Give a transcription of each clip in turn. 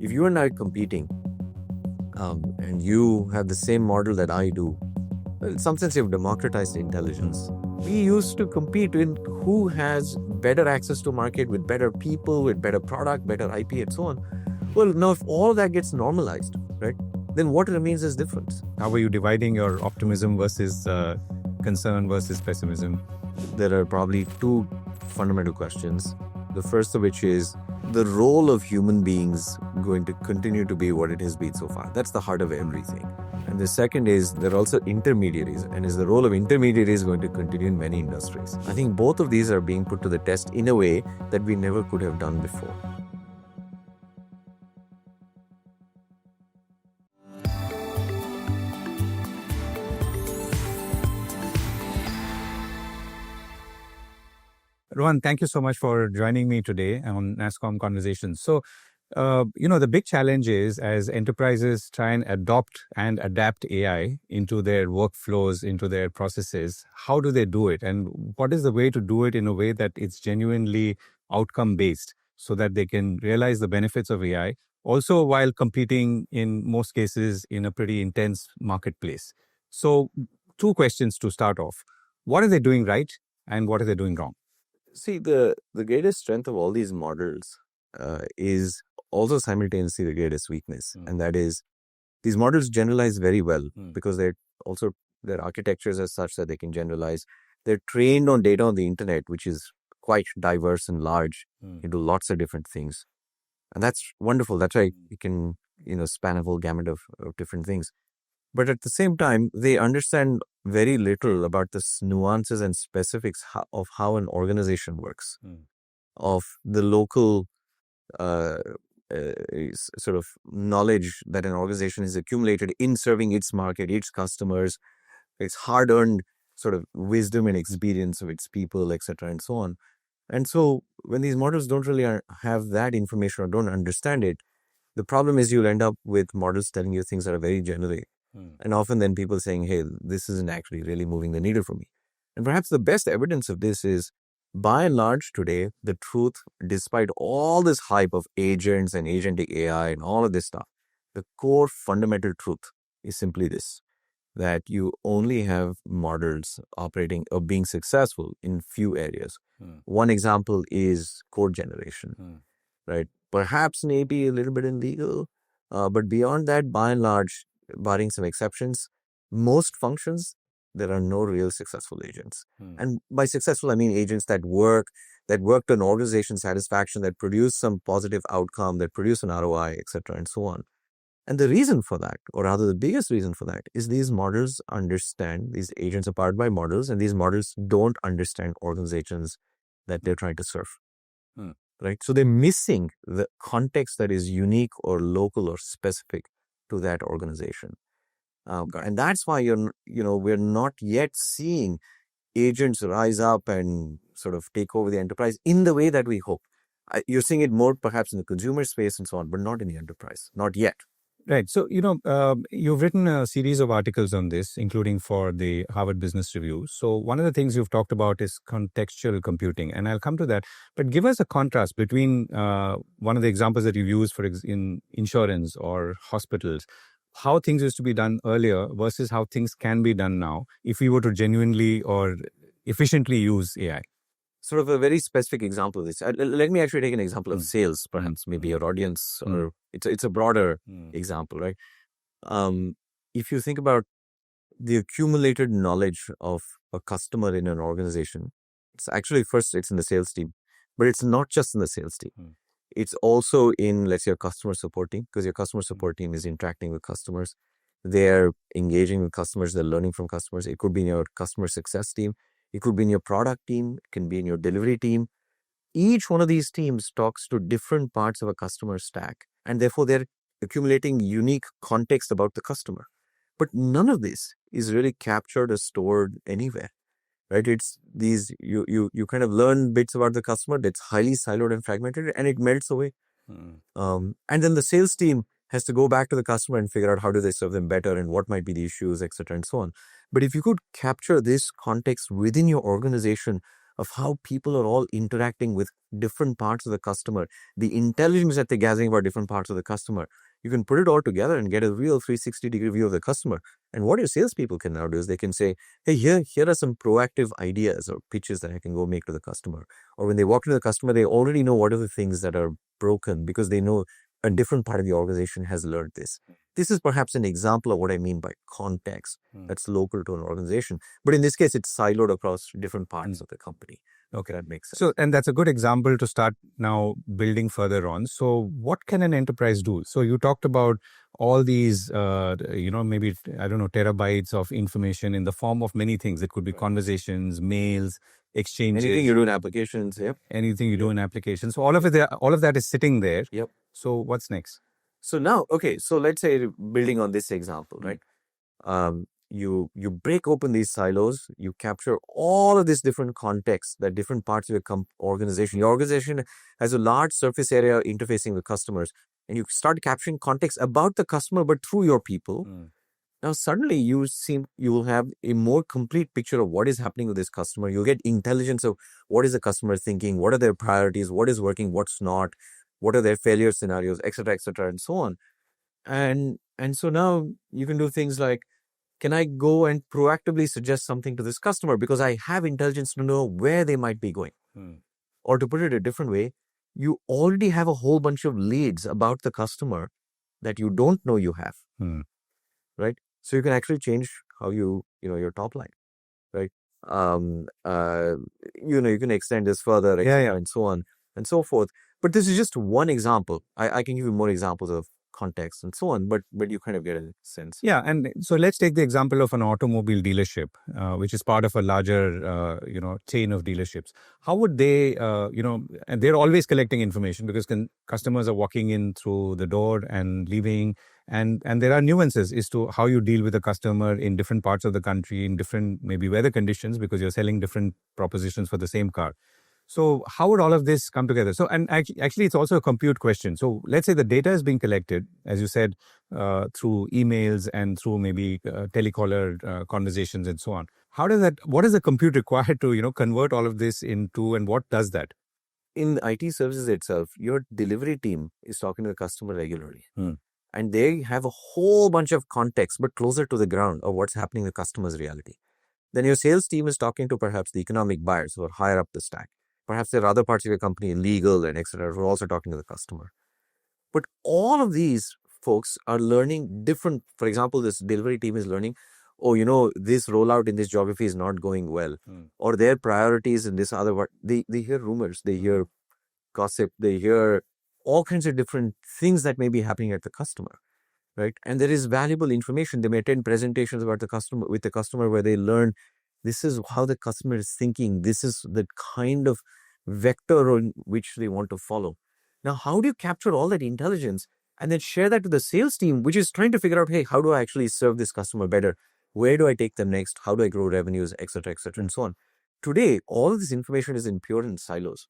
if you and I are competing, and you have the same model that I do, well, in some sense you've democratized intelligence. We used to compete in who has better access to market with better people, with better product, better IP, and so on. Well, now if all that gets normalized, right, then what remains is difference. How are you dividing your optimism versus concern versus pessimism? There are probably two fundamental questions. The first of which is the role of human beings going to continue to be what it has been so far. That's the heart of everything. And the second is there are also intermediaries, and is the role of intermediaries going to continue in many industries? I think both of these are being put to the test in a way that we never could have done before. Rohan, thank you so much for joining me today on Nasscom Conversations. So, the big challenge is as enterprises try and adopt and adapt AI into their workflows, into their processes, how do they do it? And what is the way to do it in a way that it's genuinely outcome-based so that they can realize the benefits of AI, also while competing in most cases in a pretty intense marketplace? So, two questions to start off. What are they doing right and what are they doing wrong? See, the greatest strength of all these models is also simultaneously the greatest weakness. And that is, these models generalize very well because their architectures are such that they can generalize. They're trained on data on the internet, which is quite diverse and large. You do lots of different things. And that's wonderful. That's why you can, span a whole gamut of different things. But at the same time, they understand very little about the nuances and specifics of how an organization works, of the local sort of knowledge that an organization has accumulated in serving its market, its customers, its hard-earned sort of wisdom and experience of its people, etc., and so on. And so when these models don't really have that information or don't understand it, the problem is you'll end up with models telling you things that are very generic. And often then people saying, hey, this isn't actually really moving the needle for me. And perhaps the best evidence of this is, by and large today, the truth, despite all this hype of agents and agentic AI and all of this stuff, the core fundamental truth is simply this, that you only have models operating or being successful in few areas. One example is code generation, right? Perhaps maybe a little bit in legal, but beyond that, by and large, barring some exceptions, most functions, there are no real successful agents. And by successful, I mean agents that work to an organization satisfaction, that produce some positive outcome, that produce an ROI, etc., and so on. And the reason for that, or rather the biggest reason for that, is these models understand, these agents are powered by models, and these models don't understand organizations that they're trying to serve. Right? So they're missing the context that is unique or local or specific to that organization. And that's why we're not yet seeing agents rise up and sort of take over the enterprise in the way that we hope. You're seeing it more perhaps in the consumer space and so on, but not in the enterprise, not yet. Right. So, you've written a series of articles on this, including for the Harvard Business Review. So one of the things you've talked about is contextual computing, and I'll come to that. But give us a contrast between one of the examples that you've used in insurance or hospitals, how things used to be done earlier versus how things can be done now if we were to genuinely or efficiently use AI. Sort of a very specific example of this. Let me actually take an example of sales, perhaps, maybe your audience, or it's a broader example, right? If you think about the accumulated knowledge of a customer in an organization, it's actually first, it's in the sales team, but it's not just in the sales team. It's also in, let's say, your customer support team, because your customer support team is interacting with customers. They're engaging with customers. They're learning from customers. It could be in your customer success team. It could be in your product team. It can be in your delivery team. Each one of these teams talks to different parts of a customer stack, and therefore they're accumulating unique context about the customer. But none of this is really captured or stored anywhere, right? It's these, you kind of learn bits about the customer that's highly siloed and fragmented, and it melts away. And then the sales team has to go back to the customer and figure out how do they serve them better and what might be the issues, etc., and so on. But if you could capture this context within your organization of how people are all interacting with different parts of the customer, the intelligence that they're gathering about different parts of the customer. You can put it all together and get a real 360-degree view of the customer. And what your salespeople can now do is they can say, hey, here are some proactive ideas or pitches that I can go make to the customer. Or when they walk to the customer, they already know what are the things that are broken because they know a different part of the organization has learned this. This is perhaps an example of what I mean by context that's local to an organization. But in this case, it's siloed across different parts of the company. Okay, that makes sense. So, and that's a good example to start now building further on. So, what can an enterprise do? So, you talked about all these, maybe, I don't know, terabytes of information in the form of many things. It could be conversations, mails, exchanges. Anything you do in applications, yep. Anything you do in applications. So, all of that is sitting there. Yep. So, what's next? So now, okay, so let's say building on this example, right? You break open these silos, you capture all of this different context that different parts of your organization. Your organization has a large surface area interfacing with customers, and you start capturing context about the customer, but through your people. Now, suddenly you will have a more complete picture of what is happening with this customer. You'll get intelligence of what is the customer thinking, what are their priorities, what is working, what's not, what are their failure scenarios, etc., and so on. And so now you can do things like, can I go and proactively suggest something to this customer because I have intelligence to know where they might be going? Or to put it a different way, you already have a whole bunch of leads about the customer that you don't know you have, right? So you can actually change how your top line, right? You can extend this further, and so on and so forth. But this is just one example. I can give you more examples of context and so on, but you kind of get a sense. Yeah, and so let's take the example of an automobile dealership, which is part of a larger, chain of dealerships. How would they, and they're always collecting information because customers are walking in through the door and leaving, and there are nuances as to how you deal with a customer in different parts of the country, in different maybe weather conditions, because you're selling different propositions for the same car. So how would all of this come together? So, and actually, it's also a compute question. So let's say the data is being collected, as you said, through emails and through maybe telecaller conversations and so on. What is the compute required to, convert all of this into, and what does that? In IT services itself, your delivery team is talking to the customer regularly. And they have a whole bunch of context, but closer to the ground of what's happening in the customer's reality. Then your sales team is talking to perhaps the economic buyers who are higher up the stack. Perhaps there are other parts of your company, legal and etc., who are also talking to the customer. But all of these folks are learning different. For example, this delivery team is learning, this rollout in this geography is not going well, or their priorities in this other. They hear rumors, they hear gossip, they hear all kinds of different things that may be happening at the customer, right? And there is valuable information. They may attend presentations about the customer where they learn this is how the customer is thinking. This is the kind of vector in which they want to follow. Now, how do you capture all that intelligence and then share that to the sales team, which is trying to figure out, hey, how do I actually serve this customer better? Where do I take them next? How do I grow revenues, etc., and so on? Today, all of this information is in pure in silos.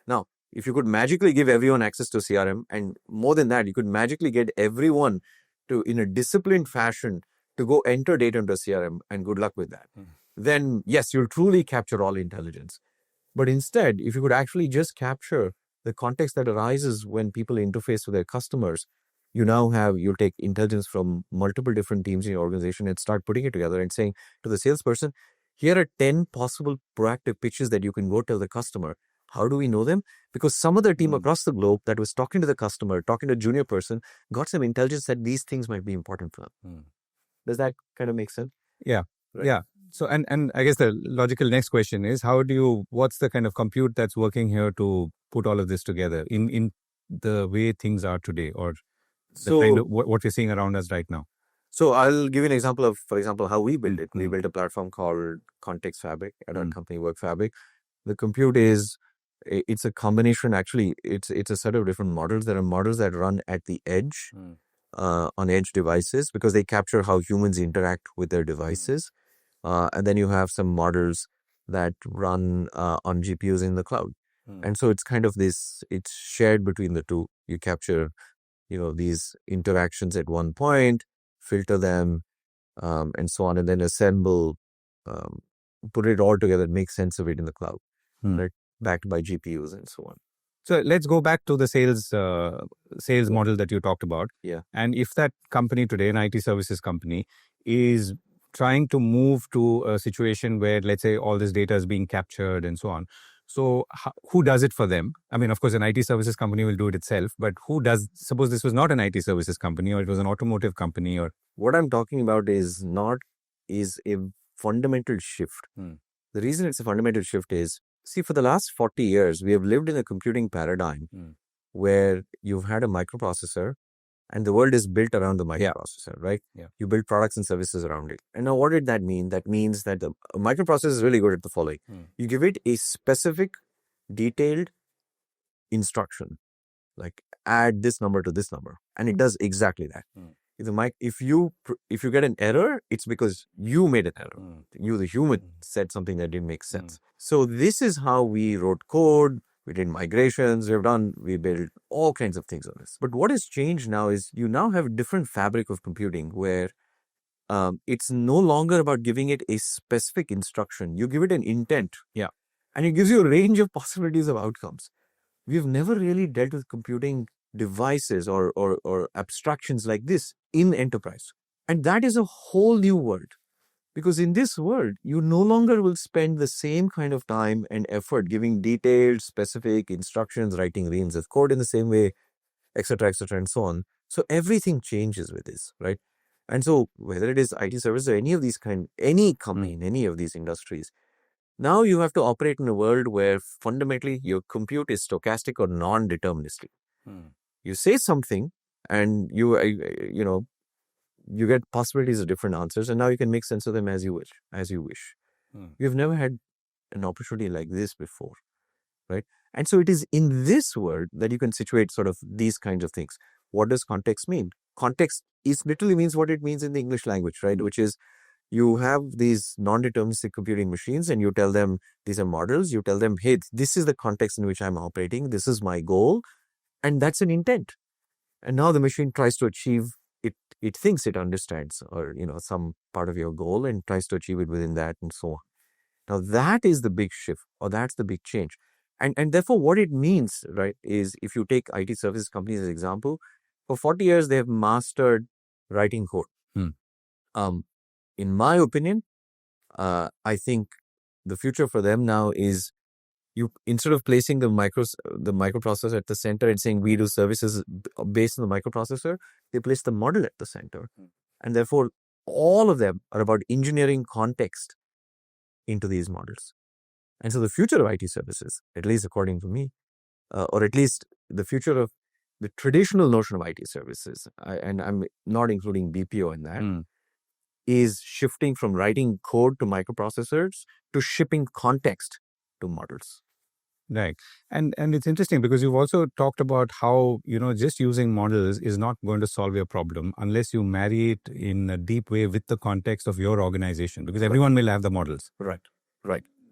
Now, if you could magically give everyone access to CRM, and more than that, you could magically get everyone to, in a disciplined fashion, to go enter data into CRM, and good luck with that. Then yes, you'll truly capture all intelligence. But instead, if you could actually just capture the context that arises when people interface with their customers, you'll take intelligence from multiple different teams in your organization and start putting it together and saying to the salesperson, here are 10 possible proactive pitches that you can go tell the customer. How do we know them? Because some other team across the globe that was talking to the customer, talking to a junior person, got some intelligence that these things might be important for them. Does that kind of make sense? Yeah. Right. Yeah. So, and I guess the logical next question is, what's the kind of compute that's working here to put all of this together in the way things are today, or the kind of what we're seeing around us right now? So I'll give you an example of, for example, how we build it. We built a platform called Fabric at our company, Workfabric. The compute it's a combination, actually, it's a set of different models. There are models that run at the edge, on edge devices, because they capture how humans interact with their devices. And then you have some models that run on GPUs in the cloud. And so it's kind of it's shared between the two. You capture, these interactions at one point, filter them, and so on, and then assemble, put it all together, make sense of it in the cloud. right? Backed by GPUs and so on. So let's go back to the sales model that you talked about. Yeah. And if that company today, an IT services company, is trying to move to a situation where, let's say, all this data is being captured and so on. So who does it for them? I mean, of course, an IT services company will do it itself, but who does, suppose this was not an IT services company, or it was an automotive company, or... What I'm talking about is a fundamental shift. The reason it's a fundamental shift is, see, for the last 40 years, we have lived in a computing paradigm where you've had a microprocessor and the world is built around the microprocessor, right? Yeah. You build products and services around it. And now what did that mean? That means that the microprocessor is really good at the following. You give it a specific, detailed instruction, like add this number to this number, and it does exactly that. If you get an error, it's because you made an error. You, the human, said something that didn't make sense. So this is how we wrote code. We did migrations. We built all kinds of things on this. But what has changed now is you now have a different fabric of computing where it's no longer about giving it a specific instruction. You give it an intent. Yeah. And it gives you a range of possibilities of outcomes. We've never really dealt with computing devices or abstractions like this in enterprise. And that is a whole new world. Because in this world, you no longer will spend the same kind of time and effort giving detailed, specific instructions, writing reams of code in the same way, etc., and so on. So everything changes with this, right? And so whether it is IT services or any of these any company in any of these industries, now you have to operate in a world where fundamentally your compute is stochastic or non-deterministic. You say something and you get possibilities of different answers, and now you can make sense of them as you wish. You've never had an opportunity like this before, right? And so it is in this world that you can situate sort of these kinds of things. What does context mean? Context literally means what it means in the English language, right? Which is you have these non-deterministic computing machines and you tell them these are models. You tell them, hey, this is the context in which I'm operating. This is my goal. And that's an intent. And now the machine tries to achieve it. It thinks it understands or, some part of your goal and tries to achieve it within that and so on. Now that is the big shift, or that's the big change. And therefore what it means, right, is if you take IT services companies as an example, for 40 years, they have mastered writing code. In my opinion, I think the future for them now is you, instead of placing the microprocessor at the center and saying we do services based on the microprocessor, they place the model at the center. And therefore, all of them are about engineering context into these models. And so the future of IT services, at least according to me, or at least the future of the traditional notion of IT services, and I'm not including BPO in that, is shifting from writing code to microprocessors to shipping context to models. Right. And it's interesting because you've also talked about how, just using models is not going to solve your problem unless you marry it in a deep way with the context of your organization, because everyone will have the models. Right.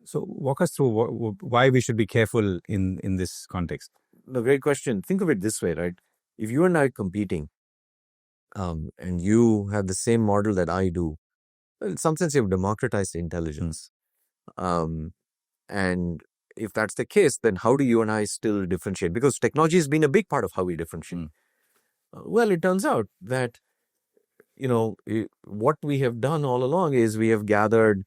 So walk us through why we should be careful in this context. No, great question. Think of it this way, right? If you and I are competing, and you have the same model that I do, well, in some sense you have democratized intelligence. And if that's the case, then how do you and I still differentiate? Because technology has been a big part of how we differentiate. Well, it turns out that, what we have done all along is we have gathered,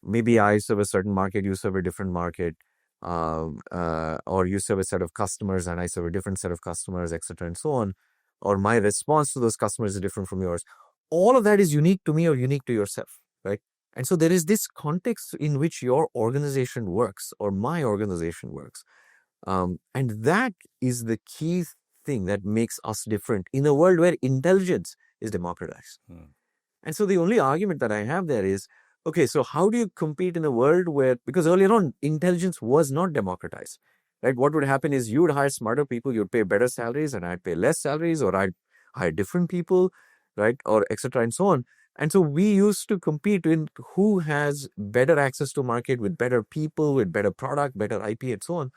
maybe I serve a certain market, you serve a different market, or you serve a set of customers and I serve a different set of customers, etc., and so on. Or my response to those customers is different from yours. All of that is unique to me or unique to yourself, right? And so there is this context in which your organization works or my organization works. And that is the key thing that makes us different in a world where intelligence is democratized. And so the only argument that I have there is, okay, so how do you compete in a world where, because earlier on, intelligence was not democratized, right? What would happen is you would hire smarter people, you'd pay better salaries, and I'd pay less salaries, or I'd hire different people, right? Or etc. and so on. And so we used to compete in who has better access to market with better people, with better product, better IP, and so on.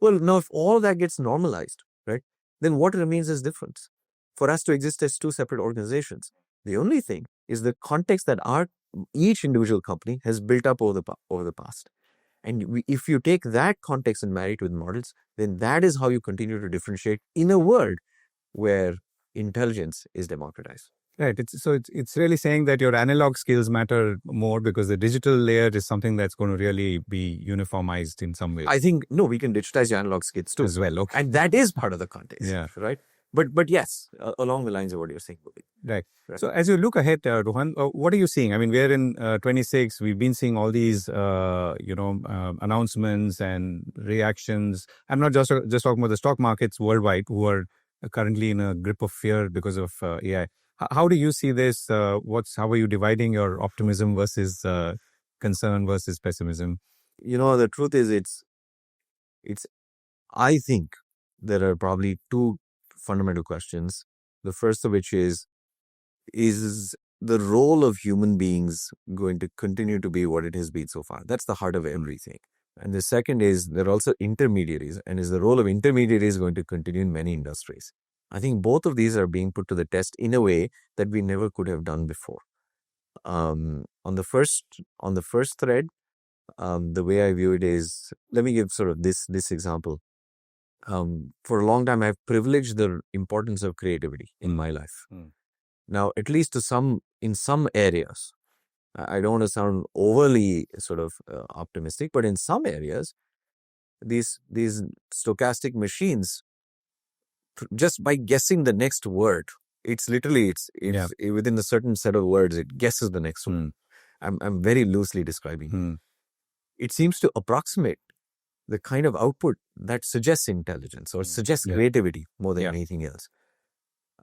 Well, now if all that gets normalized, right, then what remains is difference for us to exist as two separate organizations. The only thing is the context that each individual company has built up over the past. And if you take that context and marry it with models, then that is how you continue to differentiate in a world where intelligence is democratized. Right. It's really saying that your analog skills matter more because the digital layer is something that's going to really be uniformized in some way. I think, no, we can digitize your analog skills too. As well. Okay. And that is part of the context. Yeah. Right. But yes, along the lines of what you're saying. Right. So as you look ahead, Rohan, what are you seeing? I mean, we're in 26. We've been seeing all these, announcements and reactions. I'm not just talking about the stock markets worldwide, who are currently in a grip of fear because of AI. How do you see this? How are you dividing your optimism versus concern versus pessimism? The truth is, I think there are probably two fundamental questions. The first of which is the role of human beings going to continue to be what it has been so far? That's the heart of everything. And the second is there are also intermediaries, and is the role of intermediaries going to continue in many industries? I think both of these are being put to the test in a way that we never could have done before. On the first thread, the way I view it is, let me give sort of this example. For a long time, I've privileged the importance of creativity in my life. Now, at least in some areas, I don't want to sound overly sort of optimistic, but in some areas, these stochastic machines, just by guessing the next word, it's literally within a certain set of words, it guesses the next one. I'm very loosely describing it. It seems to approximate the kind of output that suggests intelligence or suggests creativity more than anything else.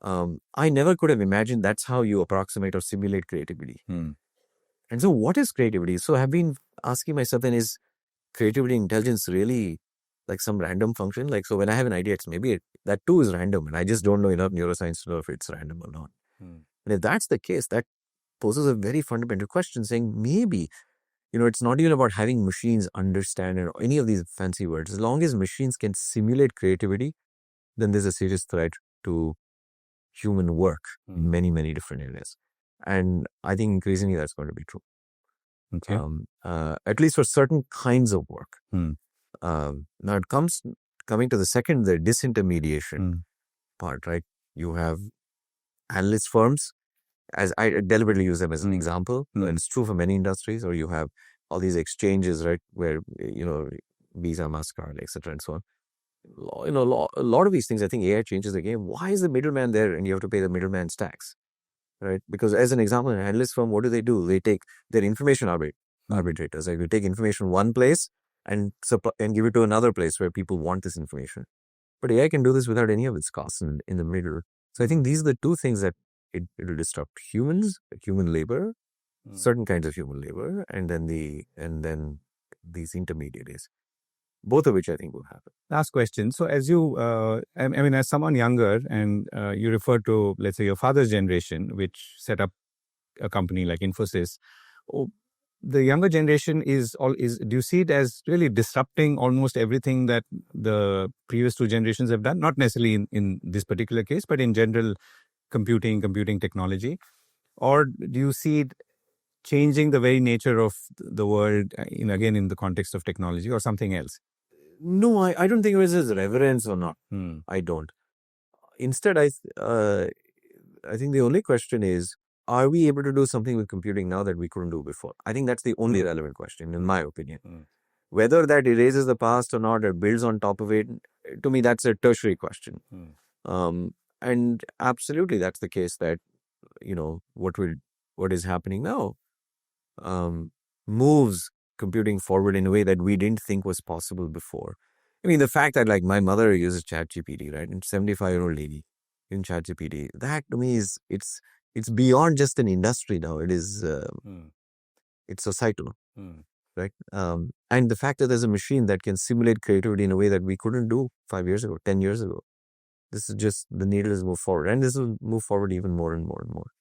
I never could have imagined that's how you approximate or simulate creativity. And so what is creativity? So I've been asking myself, then, is creativity intelligence really like some random function? Like, so when I have an idea, it's maybe that too is random, and I just don't know enough neuroscience to know if it's random or not. And if that's the case, that poses a very fundamental question, saying maybe, it's not even about having machines understand or any of these fancy words. As long as machines can simulate creativity, then there's a serious threat to human work in many, many different areas. And I think increasingly that's going to be true. Okay. At least for certain kinds of work. Now it coming to the second, the disintermediation part, right? You have analyst firms, as I deliberately use them as an example, and it's true for many industries, or you have all these exchanges, right, where, Visa, MasterCard, etc., and so on. A lot of these things, I think AI changes the game. Why is the middleman there and you have to pay the middleman's tax, right? Because as an example, an analyst firm, what do? They take their information arbitrators. Like, they take information one place and give it to another place where people want this information. But AI can do this without any of its costs in the middle. So I think these are the two things that it will disrupt: humans, human labor, certain kinds of human labor, and then these intermediaries. Both of which I think will happen. Last question. So as you, as someone younger, and you refer to, let's say, your father's generation, which set up a company like Infosys, the younger generation do you see it as really disrupting almost everything that the previous two generations have done? Not necessarily in this particular case, but in general, computing technology? Or do you see it changing the very nature of the world, again, in the context of technology, or something else? No, I don't think it was his reverence or not. I don't. Instead, I think the only question is, are we able to do something with computing now that we couldn't do before? I think that's the only relevant question, in my opinion. Whether that erases the past or not, or builds on top of it, to me, that's a tertiary question. And absolutely, that's the case that, what is happening now moves computing forward in a way that we didn't think was possible before. I mean, the fact that, like, my mother uses ChatGPT, right? And 75-year-old lady in ChatGPT, that to me is, it's beyond just an industry now. It is, it's societal, right? And the fact that there's a machine that can simulate creativity in a way that we couldn't do 5 years ago, 10 years ago. This is just, the needle has moved forward, and this will move forward even more and more and more.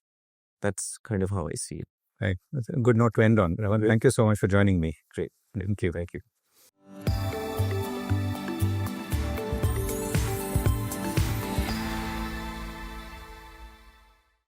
That's kind of how I see it. Right. That's a good note to end on. Ravan, thank you so much for joining me. Great. Thank you. Thank you.